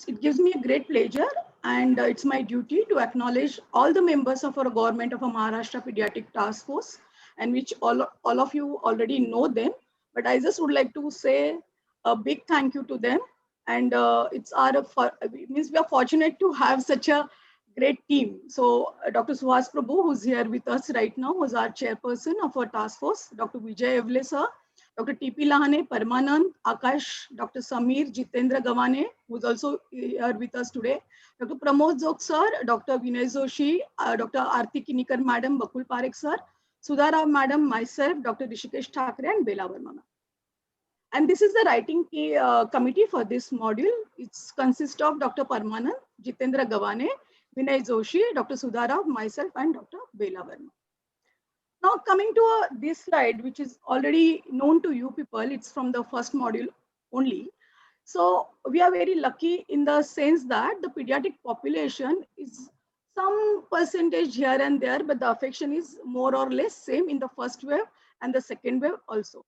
it gives me a great pleasure, and it's my duty to acknowledge all the members of our government of a Maharashtra Pediatric Task Force, and which all of you already know them. But I just would like to say a big thank you to them. And it means we are fortunate to have such a great team. So Dr. Suhas Prabhu, who's here with us right now, was our chairperson of our task force. Dr. Vijay Evle sir, Dr. T.P. Lahane, Parmanand, Akash, Dr. Samir, Jitendra Gavane, who's also here with us today, Dr. Pramod Zog sir, Dr. Vinay Joshi, Dr. Aarti Kinikar madam, Bakul Parekh sir, Sudha Rao madam, myself, Dr. Rishikesh Thakre, and Bela Verma. And this is the writing committee for this module. It consists of Dr. Parmanand, Jitendra Gavane, Vinay Joshi, Dr. Sudha Rao, myself, and Dr. Bela Verma. Now coming to this slide, which is already known to you people, it's from the first module only. So we are very lucky in the sense that the pediatric population is some percentage here and there, but the affection is more or less same in the first wave and the second wave also.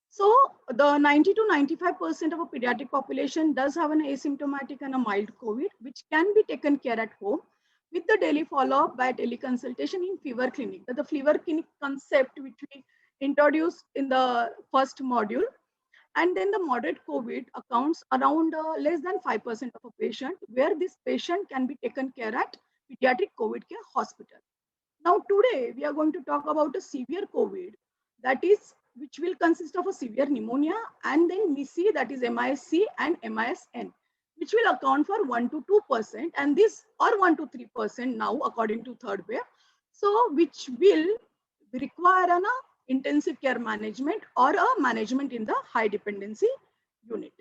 So the 90 to 95% of a pediatric population does have an asymptomatic and a mild COVID, which can be taken care at home with the daily follow-up by teleconsultation in fever clinic. The fever clinic concept which we introduced in the first module. And then the moderate COVID accounts around less than 5% of a patient, where this patient can be taken care at pediatric COVID care hospital. Now today we are going to talk about a severe COVID, that is, which will consist of a severe pneumonia and then MIS-C, that is MIS-C and MIS-N, which will account for 1 to 2%, and this or 1 to 3% now according to third wave. So which will require an intensive care management or a management in the high dependency unit.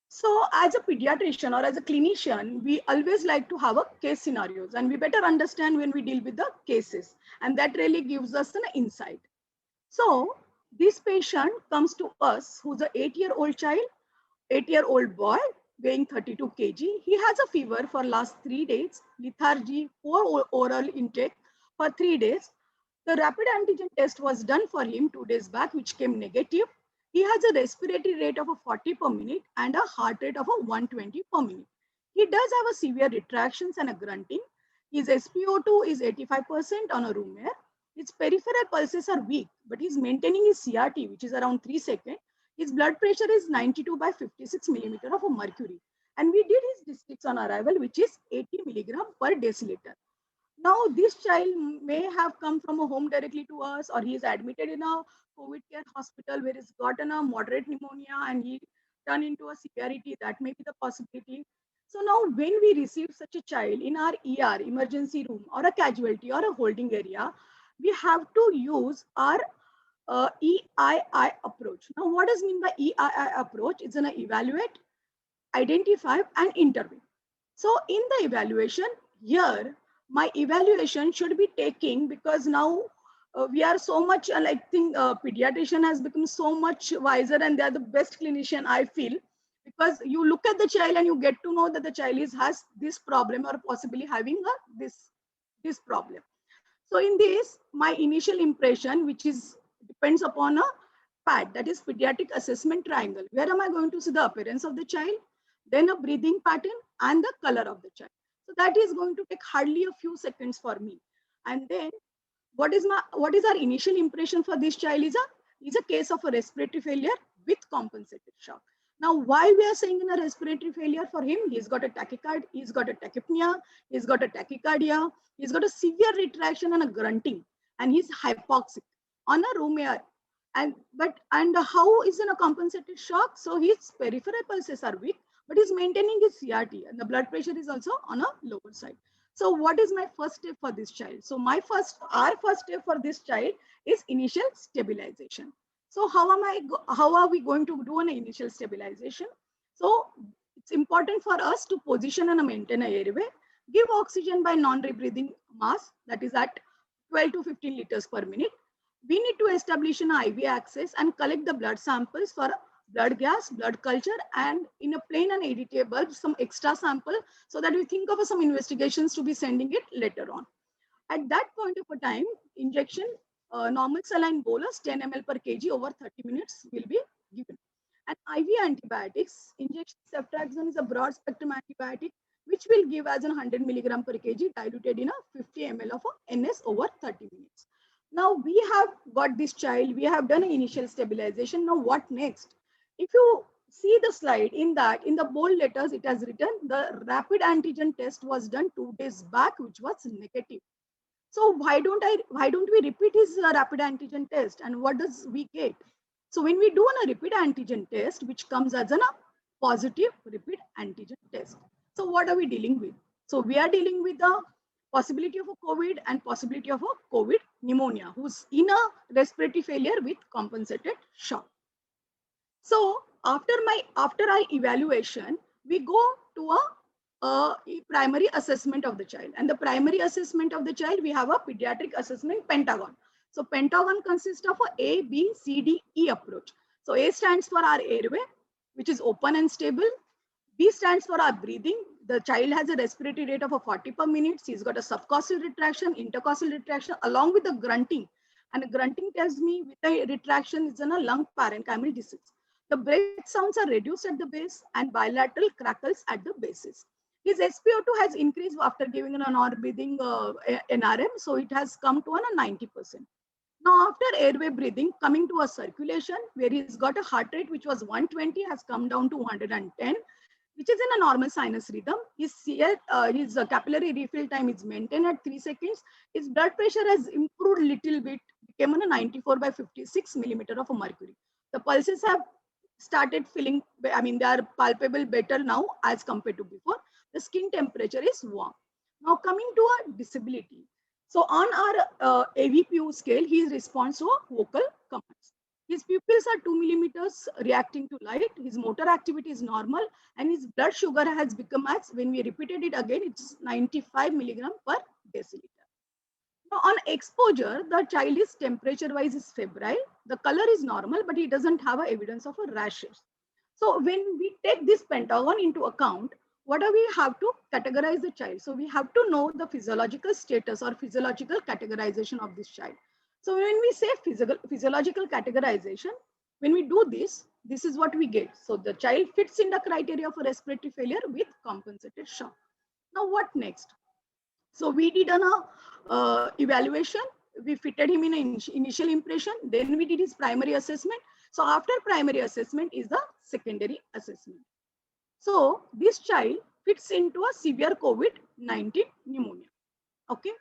So as a pediatrician or as a clinician, we always like to have a case scenarios, and we better understand when we deal with the cases, and that really gives us an insight. So this patient comes to us who's an 8-year-old child, 8-year-old boy weighing 32 kg. He has a fever for last 3 days, lethargy, poor oral intake for 3 days. The rapid antigen test was done for him 2 days back, which came negative. He has a respiratory rate of a 40 per minute and a heart rate of a 120 per minute. He does have a severe retractions and a grunting. His SpO2 is 85% on a room air. His peripheral pulses are weak, but he's maintaining his CRT, which is around 3 seconds. His blood pressure is 92 by 56 millimeter of a mercury. And we did his districts on arrival, which is 80 milligram per deciliter. Now, this child may have come from a home directly to us, or he is admitted in a COVID care hospital where he's gotten a moderate pneumonia and he turned into a severity. That may be the possibility. So now when we receive such a child in our ER, emergency room, or a casualty or a holding area, we have to use our EII approach. Now, what does mean by EII approach? It's an evaluate, identify, and intervene. So in the evaluation, here, my evaluation should be taking, because now we are so much, pediatrician has become so much wiser and they are the best clinician, I feel, because you look at the child and you get to know that the child has this problem or possibly having this problem. So in this, my initial impression, which is depends upon a PAT, that is pediatric assessment triangle. Where am I going to see the appearance of the child, then a breathing pattern and the color of the child. So that is going to take hardly a few seconds for me. And then what is our initial impression for this child is a case of a respiratory failure with compensated shock. Now, why we are saying in a respiratory failure for him? He's got a tachycardia, he's got a tachypnea, he's got a tachycardia, he's got a severe retraction and a grunting, and he's hypoxic on a room air. And how is in a compensated shock? So his peripheral pulses are weak, but he's maintaining his CRT, and the blood pressure is also on a lower side. So what is my first step for this child? So our first step for this child is initial stabilization. So how are we going to do an initial stabilization? So it's important for us to position and maintain an airway, give oxygen by non-rebreathing mask, that is at 12 to 15 liters per minute. We need to establish an IV access and collect the blood samples for blood gas, blood culture, and in a plain and ADTA bulb, some extra sample, so that we think of some investigations to be sending it later on. At that point of a time, injection, normal saline bolus 10 ml per kg over 30 minutes will be given. And IV antibiotics, injection ceftriaxone is a broad spectrum antibiotic which will give as 100 milligram per kg diluted in a 50 ml of a NS over 30 minutes. Now we have got this child, we have done an initial stabilization. Now what next? If you see the slide, in that, in the bold letters, it has written the rapid antigen test was done 2 days back, which was negative. So why don't we repeat his rapid antigen test, and what does we get? So when we do a repeat antigen test, which comes as a positive repeat antigen test. So what are we dealing with? So we are dealing with the possibility of a COVID and possibility of a COVID pneumonia, who's in a respiratory failure with compensated shock. So after our evaluation, we go to a primary assessment of the child. And the primary assessment of the child, we have a pediatric assessment pentagon. So pentagon consists of a B, C, D, E approach. So A stands for our airway, which is open and stable. B stands for our breathing. The child has a respiratory rate of a 40 per minute. He's got a subcostal retraction, intercostal retraction, along with the grunting. And the grunting tells me with the retraction is in a lung parenchymal disease. The breath sounds are reduced at the base and bilateral crackles at the bases. His SpO2 has increased after giving an non-breathing NRM, so it has come to a 90%. Now, after airway breathing, coming to a circulation, where he's got a heart rate which was 120, has come down to 110, which is in a normal sinus rhythm. His capillary refill time is maintained at 3 seconds. His blood pressure has improved little bit, became a 94 by 56 millimeter of mercury. The pulses have started feeling, I mean, they are palpable better now as compared to before. The skin temperature is warm. Now coming to a disability. So on our AVPU scale, he responds to vocal commands. His pupils are 2 millimeters reacting to light. His motor activity is normal, and his blood sugar has become as, when we repeated it again, it's 95 milligram per deciliter. Now on exposure, the child is temperature-wise is febrile. The color is normal, but he doesn't have a evidence of a rashes. So when we take this pentagon into account, what do we have to categorize the child? So we have to know the physiological status or physiological categorization of this child. So when we say physiological categorization, when we do this, this is what we get. So the child fits in the criteria for respiratory failure with compensated shock. Now what next? So we did an evaluation. We fitted him in an initial impression. Then we did his primary assessment. So after primary assessment is the secondary assessment. So this child fits into a severe COVID-19 pneumonia. Okay.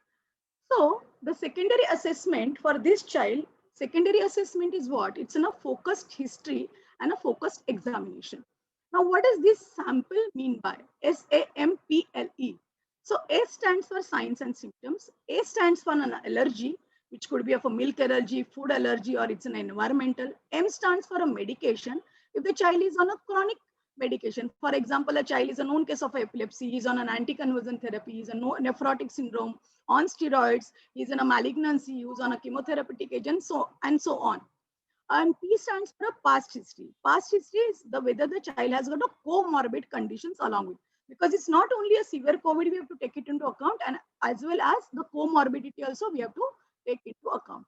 So the secondary assessment for this child, secondary assessment is what? It's in a focused history and a focused examination. Now, what does this sample mean by? SAMPLE. So A stands for signs and symptoms. A stands for an allergy, which could be of a milk allergy, food allergy, or it's an environmental. M stands for a medication. If the child is on a chronic medication, for example, a child is a known case of epilepsy, he's on an anticonvulsant therapy, he's a nephrotic syndrome, on steroids, he's in a malignancy, he's on a chemotherapeutic agent, so and so on. And P stands for a past history. Past history is the whether the child has got a comorbid conditions along with, because it's not only a severe COVID, we have to take it into account, and as well as the comorbidity also we have to take into account.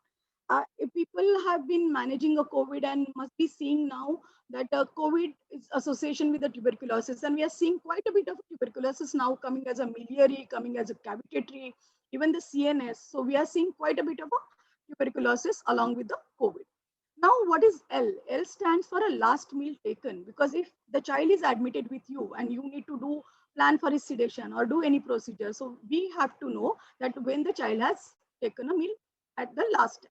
If people have been managing a COVID and must be seeing now that COVID is association with the tuberculosis, and we are seeing quite a bit of tuberculosis now coming as a miliary, coming as a cavitatory, even the CNS. So we are seeing quite a bit of a tuberculosis along with the COVID. Now, what is L? L stands for a last meal taken, because if the child is admitted with you and you need to do plan for his sedation or do any procedure, so we have to know that when the child has taken a meal at the last time.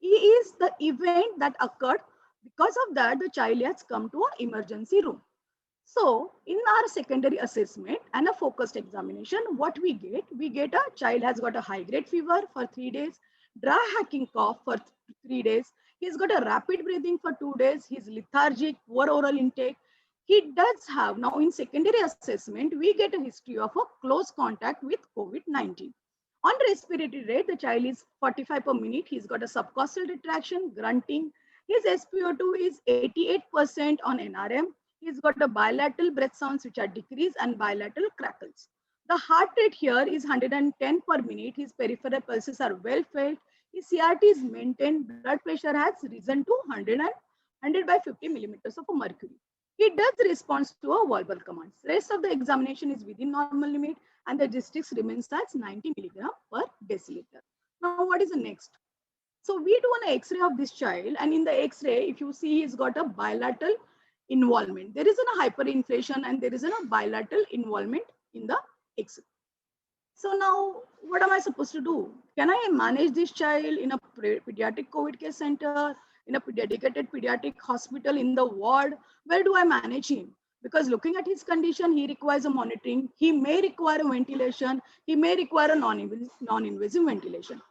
E is the event that occurred. Because of that, the child has come to an emergency room. So in our secondary assessment and a focused examination, what we get a child has got a high grade fever for 3 days, dry hacking cough for 3 days. He's got a rapid breathing for 2 days. He's lethargic, poor oral intake. He does have, now in secondary assessment, we get a history of a close contact with COVID-19. On respiratory rate, the child is 45 per minute. He's got a subcostal retraction, grunting. His SpO2 is 88% on NRM. He's got the bilateral breath sounds which are decreased and bilateral crackles. The heart rate here is 110 per minute. His peripheral pulses are well felt. His CRT is maintained. Blood pressure has risen to 100 and 100 by 50 millimeters of mercury. He does respond to a verbal commands. Rest of the examination is within normal limit and the districts remains as 90 milligram per deciliter. Now, what is the next? So we do an X-ray of this child, and in the X-ray, if you see, he's got a bilateral involvement. There is a hyperinflation and there is a bilateral involvement in the X-ray. So now, what am I supposed to do? Can I manage this child in a pediatric COVID care center, in a dedicated pediatric hospital, in the ward? Where do I manage him? Because looking at his condition, he requires a monitoring. He may require a ventilation. He may require a non-invasive ventilation.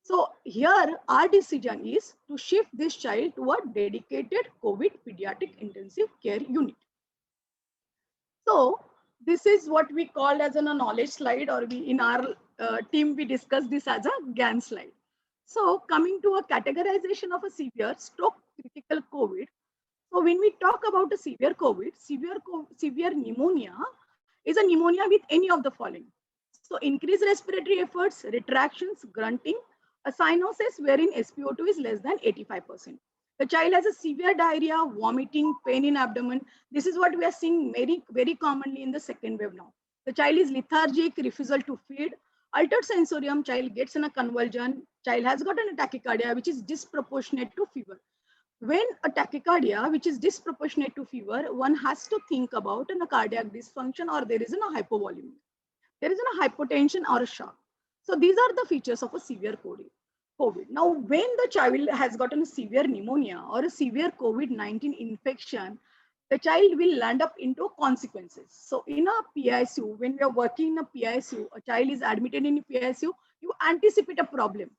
So here, our decision is to shift this child to a dedicated COVID pediatric intensive care unit. So this is what we call as a knowledge slide, or we in our team, we discuss this as a GAN slide. So coming to a categorization of a severe stroke critical COVID. So when we talk about a severe COVID, severe pneumonia is a pneumonia with any of the following. So increased respiratory efforts, retractions, grunting, a cyanosis wherein SpO2 is less than 85%. The child has a severe diarrhea, vomiting, pain in abdomen. This is what we are seeing very, very commonly in the second wave now. The child is lethargic, refusal to feed, altered sensorium, child gets in a convulsion, child has got an tachycardia, which is disproportionate to fever. When a tachycardia, which is disproportionate to fever, one has to think about a cardiac dysfunction or there is a hypovolemia. There is a hypotension or a shock. So these are the features of a severe COVID. Now, when the child has gotten a severe pneumonia or a severe COVID-19 infection, the child will land up into consequences. So in a PICU, when we are working in a PICU, a child is admitted in a PICU, you anticipate a problem.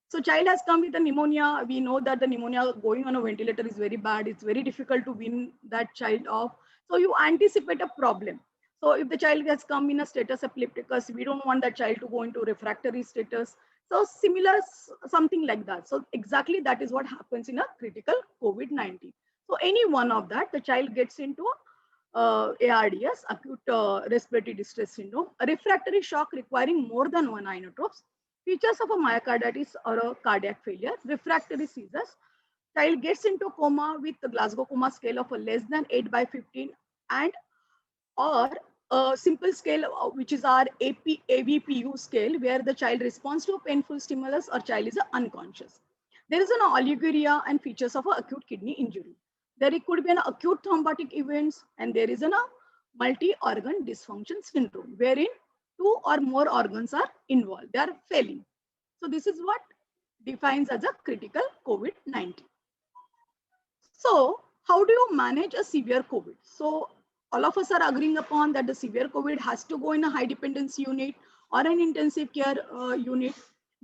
So child has come with a pneumonia. We know that the pneumonia going on a ventilator is very bad. It's very difficult to wean that child off. So you anticipate a problem. So if the child has come in a status epilepticus, we don't want that child to go into refractory status. So similar, something like that. So exactly that is what happens in a critical COVID-19. So any one of that, the child gets into ARDS, acute respiratory distress syndrome, a refractory shock requiring more than one inotropes, features of a myocarditis or a cardiac failure, refractory seizures, child gets into coma with the Glasgow coma scale of a less than 8 by 15 and or a simple scale, which is our AVPU scale, where the child responds to a painful stimulus or child is unconscious. There is an oliguria and features of an acute kidney injury. There could be an acute thrombotic events, and there is a multi-organ dysfunction syndrome, wherein 2 or more organs are involved. They are failing. So this is what defines as a critical COVID-19. So how do you manage a severe COVID? So all of us are agreeing upon that the severe COVID has to go in a high dependency unit or an intensive care unit,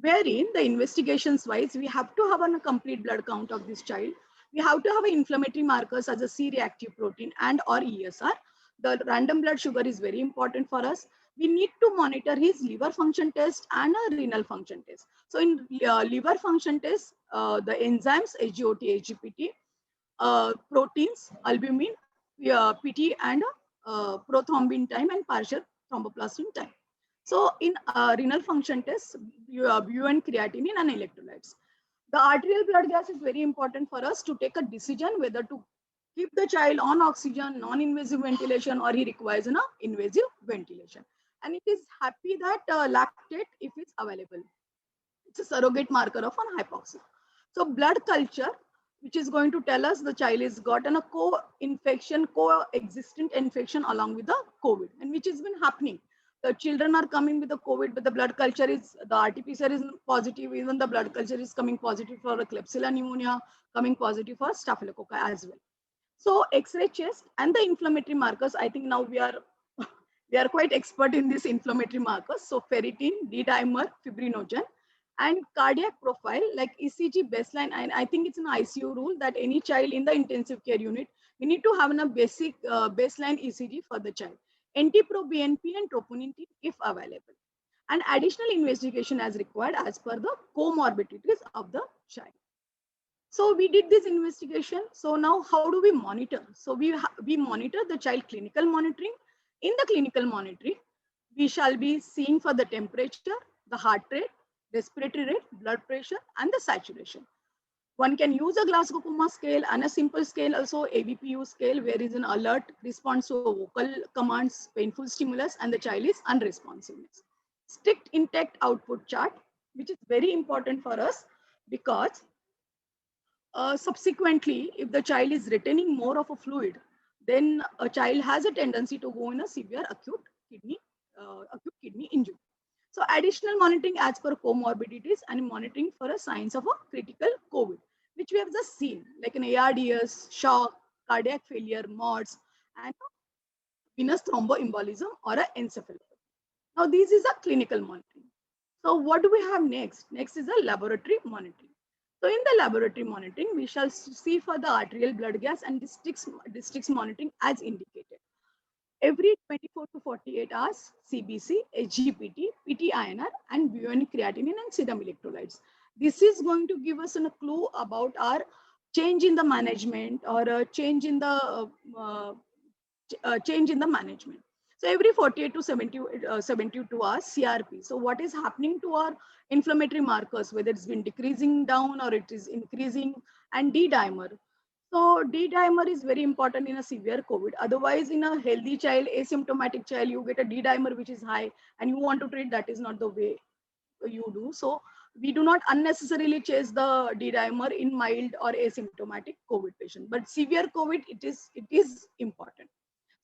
wherein the investigations wise, we have to have a complete blood count of this child. We have to have inflammatory markers as a C-reactive protein and or ESR. The random blood sugar is very important for us. We need to monitor his liver function test and a renal function test. So in liver function test, the enzymes SGOT, SGPT, proteins, albumin, PT, and prothrombin time and partial thromboplastin time. So in renal function tests, BU and creatinine and electrolytes. The arterial blood gas is very important for us to take a decision whether to keep the child on oxygen, non-invasive ventilation, or he requires an invasive ventilation. And it is happy that lactate, if it's available, it's a surrogate marker of an hypoxia. So blood culture, which is going to tell us the child has gotten a co-infection, co-existent infection along with the COVID, and which has been happening. The children are coming with the COVID, but the blood culture is, the RT-PCR is positive, even the blood culture is coming positive for a Klebsiella pneumonia, coming positive for Staphylococcus as well. So X-ray chest and the inflammatory markers, I think now we are quite expert in this inflammatory markers. So ferritin, D-dimer, fibrinogen, and cardiac profile like ECG baseline. And I think it's an ICU rule that any child in the intensive care unit, we need to have a basic baseline ECG for the child. NT-proBNP and troponin T if available. And additional investigation as required as per the comorbidities of the child. So we did this investigation. So now how do we monitor? So we monitor the child clinical monitoring. In the clinical monitoring, we shall be seeing for the temperature, the heart rate, respiratory rate, blood pressure, and the saturation. One can use a Glasgow Coma scale and a simple scale, also ABPU scale, where is an alert response to a vocal commands, painful stimulus, and the child is unresponsiveness. Strict intact output chart, which is very important for us because subsequently, if the child is retaining more of a fluid, then a child has a tendency to go in a severe acute kidney injury. So additional monitoring as per comorbidities and monitoring for a signs of a critical COVID, which we have just seen, like an ARDS, shock, cardiac failure, MODS, and venous thromboembolism or a encephalopathy. Now, this is a clinical monitoring. So what do we have next? Next is a laboratory monitoring. So in the laboratory monitoring, we shall see for the arterial blood gas and districts monitoring as indicated. Every 24 to 48 hours, CBC, SGPT, PT-INR, and butyric creatinine and serum electrolytes. This is going to give us a clue about our change in the management or a change in the change in the management. So every 48 to 72 hours, CRP. So what is happening to our inflammatory markers, whether it's been decreasing down or it is increasing, and D-dimer. So D-dimer is very important in a severe COVID. Otherwise, in a healthy child, asymptomatic child, you get a D-dimer which is high and you want to treat, that is not the way you do. So we do not unnecessarily chase the D-dimer in mild or asymptomatic COVID patient. But severe COVID, it is important.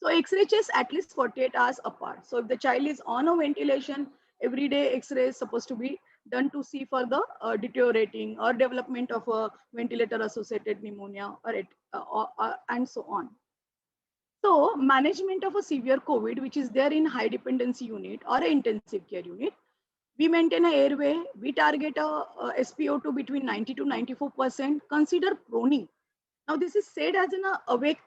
So X-ray chest at least 48 hours apart. So if the child is on a ventilation, every day X-ray is supposed to be done to see for the deteriorating or development of a ventilator-associated pneumonia and so on. So management of a severe COVID, which is there in high dependency unit or an intensive care unit, we maintain an airway, we target a SpO2 between 90 to 94%, consider proning. Now this is said as an awake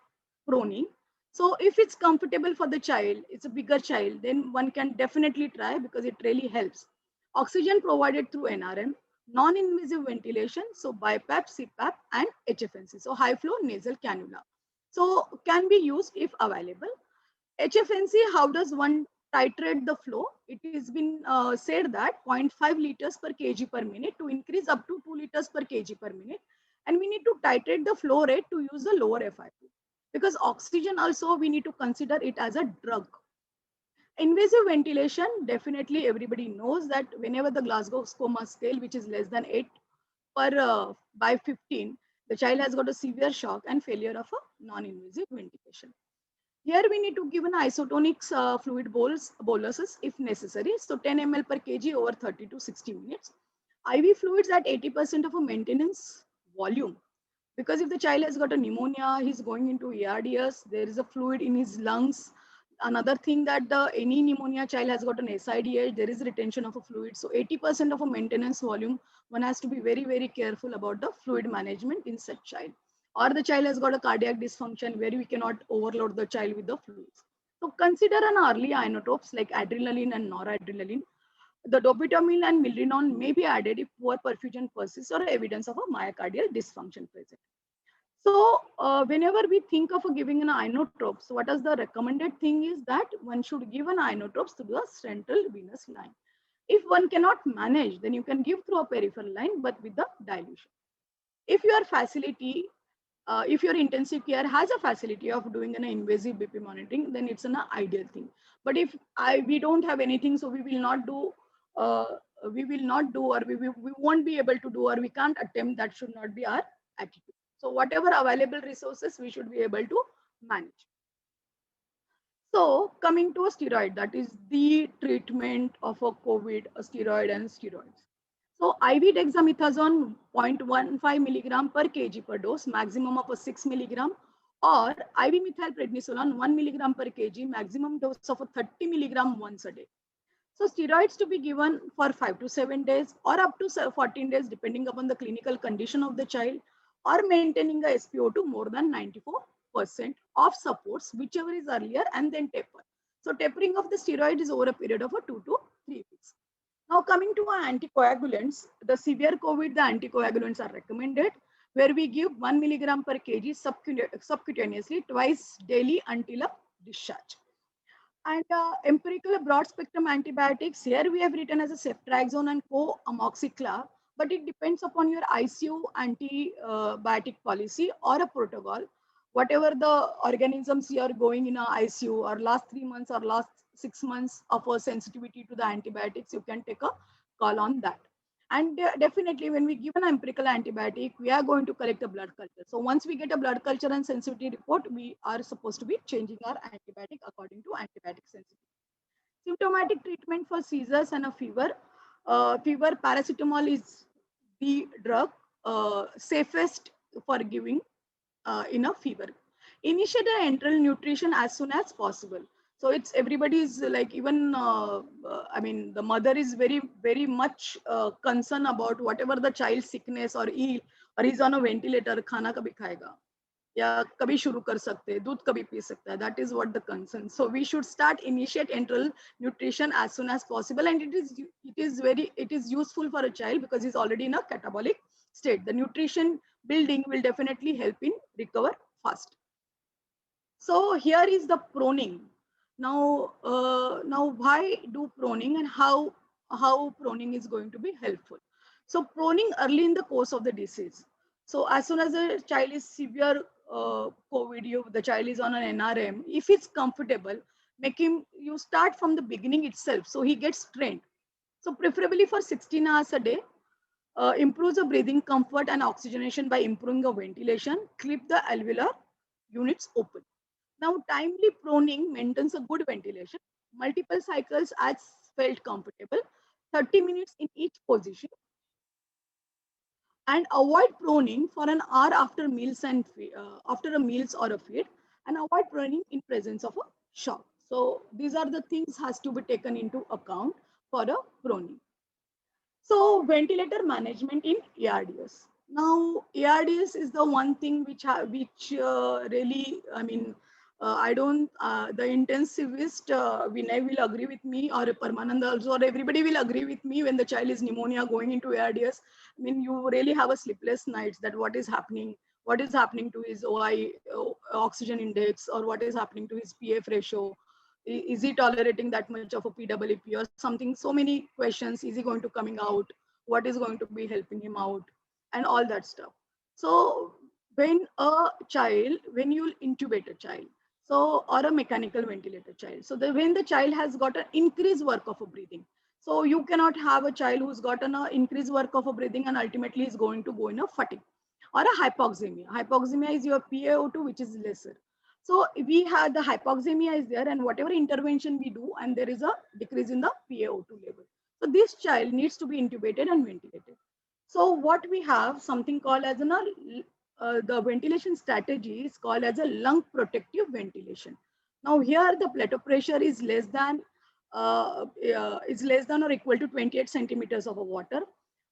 proning. So if it's comfortable for the child, it's a bigger child, then one can definitely try because it really helps. Oxygen provided through NRM, non-invasive ventilation, so BiPAP, CPAP, and HFNC, so high flow nasal cannula. So can be used if available. HFNC, how does one titrate the flow? It has been said that 0.5 liters per kg per minute to increase up to 2 liters per kg per minute. And we need to titrate the flow rate to use the lower FiO2. Because oxygen also, we need to consider it as a drug. Invasive ventilation, definitely everybody knows that whenever the Glasgow Coma scale, which is less than 8 by 15, the child has got a severe shock and failure of a non-invasive ventilation. Here we need to give an isotonic fluid boluses if necessary. So 10 ml per kg over 30 to 60 minutes. IV fluids at 80% of a maintenance volume. Because if the child has got a pneumonia, he's going into ARDS, there is a fluid in his lungs. Another thing that any pneumonia child has got an SIDH, there is retention of a fluid. So 80% of a maintenance volume, one has to be very, very careful about the fluid management in such child. Or the child has got a cardiac dysfunction where we cannot overload the child with the fluids. So consider an early inotropes like adrenaline and noradrenaline. The dobutamine and milrinone may be added if poor perfusion persists or evidence of a myocardial dysfunction present. So whenever we think of giving an inotropes, what is the recommended thing is that one should give an inotropes through the central venous line. If one cannot manage, then you can give through a peripheral line, but with the dilution. If your facility, if your intensive care has a facility of doing an invasive BP monitoring, then it's an ideal thing. But if we don't have anything, so we will not do, or we won't be able to do, or we can't attempt, that should not be our attitude. So whatever available resources, we should be able to manage. So coming to a steroid, that is the treatment of a COVID, a steroid and steroids. So IV dexamethasone 0.15 milligram per kg per dose, maximum of a 6 milligram, or IV methylprednisolone 1 milligram per kg, maximum dose of a 30 milligram once a day. So steroids to be given for 5 to 7 days or up to 14 days, depending upon the clinical condition of the child, or maintaining a SpO2 more than 94% of supports, whichever is earlier, and then taper. So tapering of the steroid is over a period of 2 to 3 weeks. Now coming to anticoagulants, the severe COVID, the anticoagulants are recommended, where we give 1 milligram per kg subcutaneously twice daily until a discharge. And empirical broad spectrum antibiotics, here we have written as a ceftriaxone and co-amoxiclav but it depends upon your ICU antibiotic policy or a protocol. Whatever the organisms you are going in a ICU, or last 3 months or last 6 months of a sensitivity to the antibiotics, you can take a call on that. And definitely, when we give an empirical antibiotic, we are going to collect a blood culture. So once we get a blood culture and sensitivity report, we are supposed to be changing our antibiotic according to antibiotic sensitivity. Symptomatic treatment for seizures and a fever. Fever, paracetamol is the drug safest for giving in a fever. Initiate an enteral nutrition as soon as possible. So it's everybody's like, even I mean, the mother is very much concerned about whatever the child's sickness or ill, or he's on a ventilator, khana kabhi khayega, या कभी शुरू कर सकते हैं, दूध कभी P सकता है. That is what the concern. So we should start initiate enteral nutrition as soon as possible, and it is useful for a child because he's already in a catabolic state. The nutrition building will definitely help in recover fast. So here is the proning. Now why do proning, and how proning is going to be helpful? So proning early in the course of the disease. So as soon as a child is severe COVID, the child is on an NRM. If it's comfortable, make him, you start from the beginning itself, so he gets trained. So preferably for 16 hours a day. Improves the breathing comfort and oxygenation by improving the ventilation. Keep the alveolar units open. Now, timely proning maintains a good ventilation. Multiple cycles as felt comfortable. 30 minutes in each position. And avoid proning for an hour after meals and after a meals or a feed. And avoid proning in presence of a shock. So these are the things has to be taken into account for a proning. So ventilator management in ARDS. Now ARDS is the one thing which really, I mean, I don't, the intensivist, Vinay will agree with me, or Paramananda also, or everybody will agree with me, when the child is pneumonia going into ARDS. I mean, you really have a sleepless nights, that what is happening to his OI, oxygen index, or what is happening to his PF ratio. Is he tolerating that much of a PWP or something? So many questions. Is he going to coming out? What is going to be helping him out? And all that stuff. So when you intubate a child, so, or a mechanical ventilator child, so when the child has got an increased work of a breathing, so you cannot have a child who's got an increased work of a breathing and ultimately is going to go in a fatigue or a hypoxemia. Hypoxemia is your PaO2, which is lesser. So we have the hypoxemia is there, and whatever intervention we do, and there is a decrease in the PaO2 level. So this child needs to be intubated and ventilated. So what we have, something called as the ventilation strategy is called as a lung protective ventilation. Now here the plateau pressure is less than or equal to 28 centimeters of water.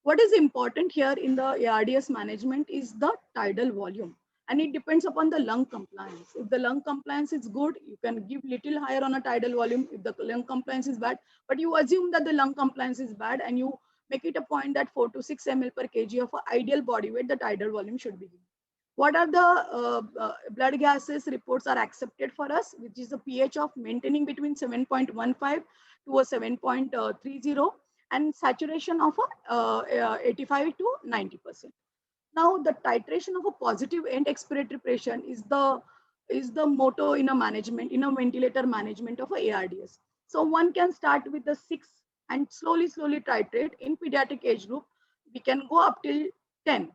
What is important here in the ARDS management is the tidal volume, and it depends upon the lung compliance. If the lung compliance is good, you can give little higher on a tidal volume. If the lung compliance is bad, but you assume that the lung compliance is bad, and you make it a point that 4 to 6 ml per kg of ideal body weight, the tidal volume should be given. What are the blood gases reports are accepted for us, which is a pH of maintaining between 7.15 to a 7.30, and saturation of 85 to 90%. Now, the titration of a positive end expiratory pressure is the motto in a ventilator management of a ARDS. So one can start with the 6 and slowly titrate. In pediatric age group, we can go up till 10.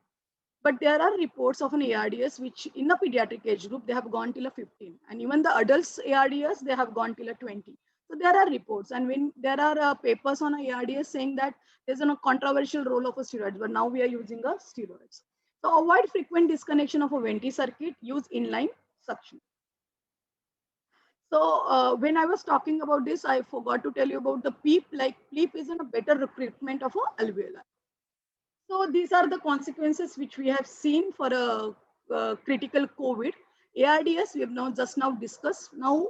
But there are reports of an ARDS which in the pediatric age group, they have gone till a 15. And even the adults ARDS, they have gone till a 20. So there are reports. And when there are papers on ARDS saying that there's a controversial role of a steroids, but now we are using a steroids. So avoid frequent disconnection of a venti circuit, use inline suction. So when I was talking about this, I forgot to tell you about the PEEP. Like PEEP is a better recruitment of a alveolar. So these are the consequences which we have seen for a critical COVID. ARDS, we have just now discussed. Now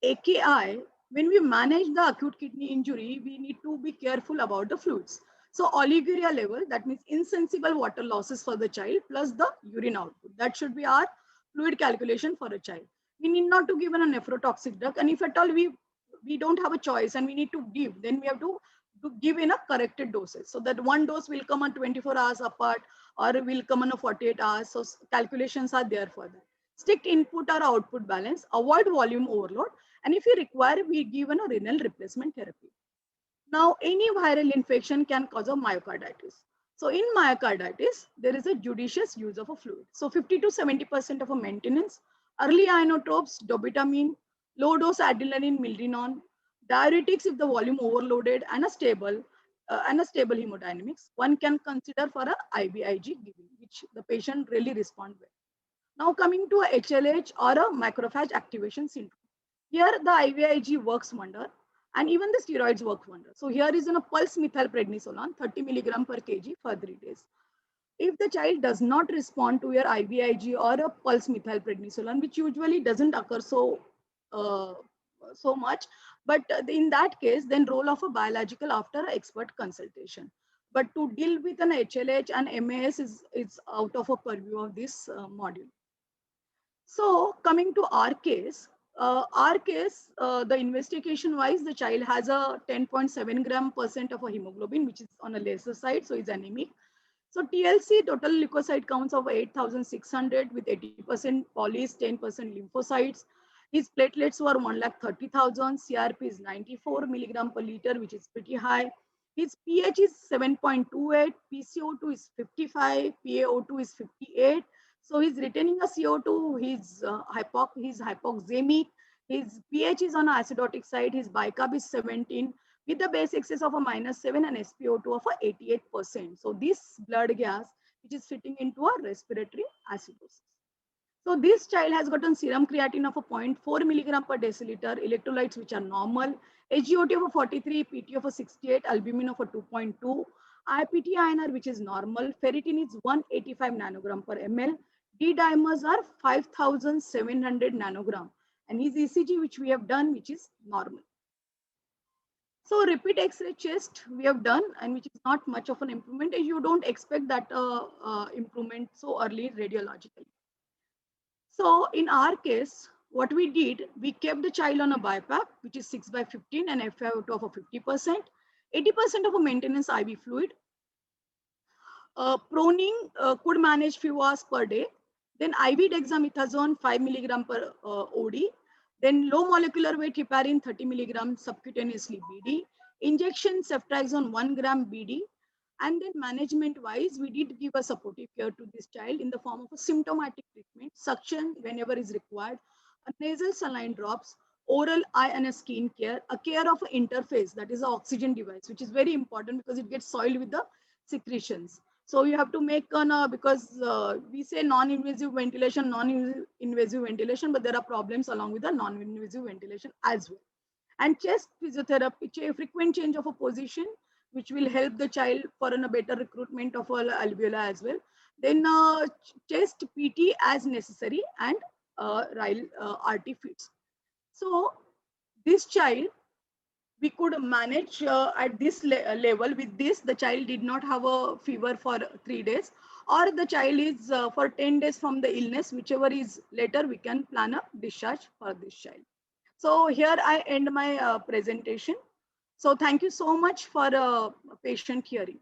AKI, when we manage the acute kidney injury, we need to be careful about the fluids. So oliguria level, that means insensible water losses for the child plus the urine output. That should be our fluid calculation for a child. We need not to give a nephrotoxic drug. And if at all we don't have a choice and we need to give, then we have to to give in a corrected doses. So that one dose will come on 24 hours apart or will come on a 48 hours. So calculations are there for that. Strict input or output balance, avoid volume overload. And if you require, we give a renal replacement therapy. Now, any viral infection can cause a myocarditis. So in myocarditis, there is a judicious use of a fluid. So 50 to 70% of a maintenance, early inotropes, dobutamine, low dose adrenaline, milrinone, diuretics if the volume overloaded, and a stable hemodynamics. One can consider for a IVIG giving, which the patient really respond well. Now coming to a HLH or a macrophage activation syndrome. Here the IVIG works wonder, and even the steroids work wonder. So here is a pulse methylprednisolone 30 milligram per kg for 3 days. If the child does not respond to your IVIG or a pulse methylprednisolone, which usually doesn't occur uh, so much, but in that case, then role of a biological after expert consultation. But to deal with an HLH and MAS is out of a purview of this module. So coming to the investigation wise, the child has a 10.7 gram percent of a hemoglobin, which is on a lesser side, so is anemic. So TLC, total leukocyte counts of 8,600 with 80% polys, 10% lymphocytes. His platelets were 1,30,000. CRP is 94 milligram per liter, which is pretty high. His pH is 7.28, PCO2 is 55, PaO2 is 58. So he's retaining a CO2, he's hypoxemic, his pH is on acidotic side, his bicarb is 17 with the base excess of a -7 and SpO2 of a 88%. So this blood gas, which is fitting into a respiratory acidosis. So this child has gotten serum creatinine of a 0.4 milligram per deciliter, electrolytes which are normal, HGOT of a 43, PT of a 68, albumin of a 2.2, IPT-INR which is normal, ferritin is 185 nanogram per ml, D-dimers are 5,700 nanogram, and his ECG which we have done which is normal. So repeat X-ray chest we have done, and which is not much of an improvement, and you don't expect that improvement so early radiologically. So in our case, what we did, we kept the child on a BiPAP, which is 6/15 and FiO2 of a 50%, 80% of a maintenance IV fluid. Proning could manage few hours per day. Then IV dexamethasone 5 milligram per OD. Then low molecular weight heparin 30 milligram subcutaneously BD. Injection ceftriaxone 1 gram BD. And then management wise, we did give a supportive care to this child in the form of a symptomatic treatment, suction whenever is required, a nasal saline drops, oral eye and a skin care, a care of an interface, that is an oxygen device, which is very important because it gets soiled with the secretions. So you have to make because we say non-invasive ventilation, non-invasive ventilation, but there are problems along with the non-invasive ventilation as well. And chest physiotherapy, frequent change of a position, which will help the child for a better recruitment of alveoli as well. Then chest PT as necessary, and RT fits. So this child, we could manage at this level. With this, the child did not have a fever for 3 days, or the child is for 10 days from the illness, whichever is later, we can plan a discharge for this child. So here I end my presentation. So thank you so much for patient hearing.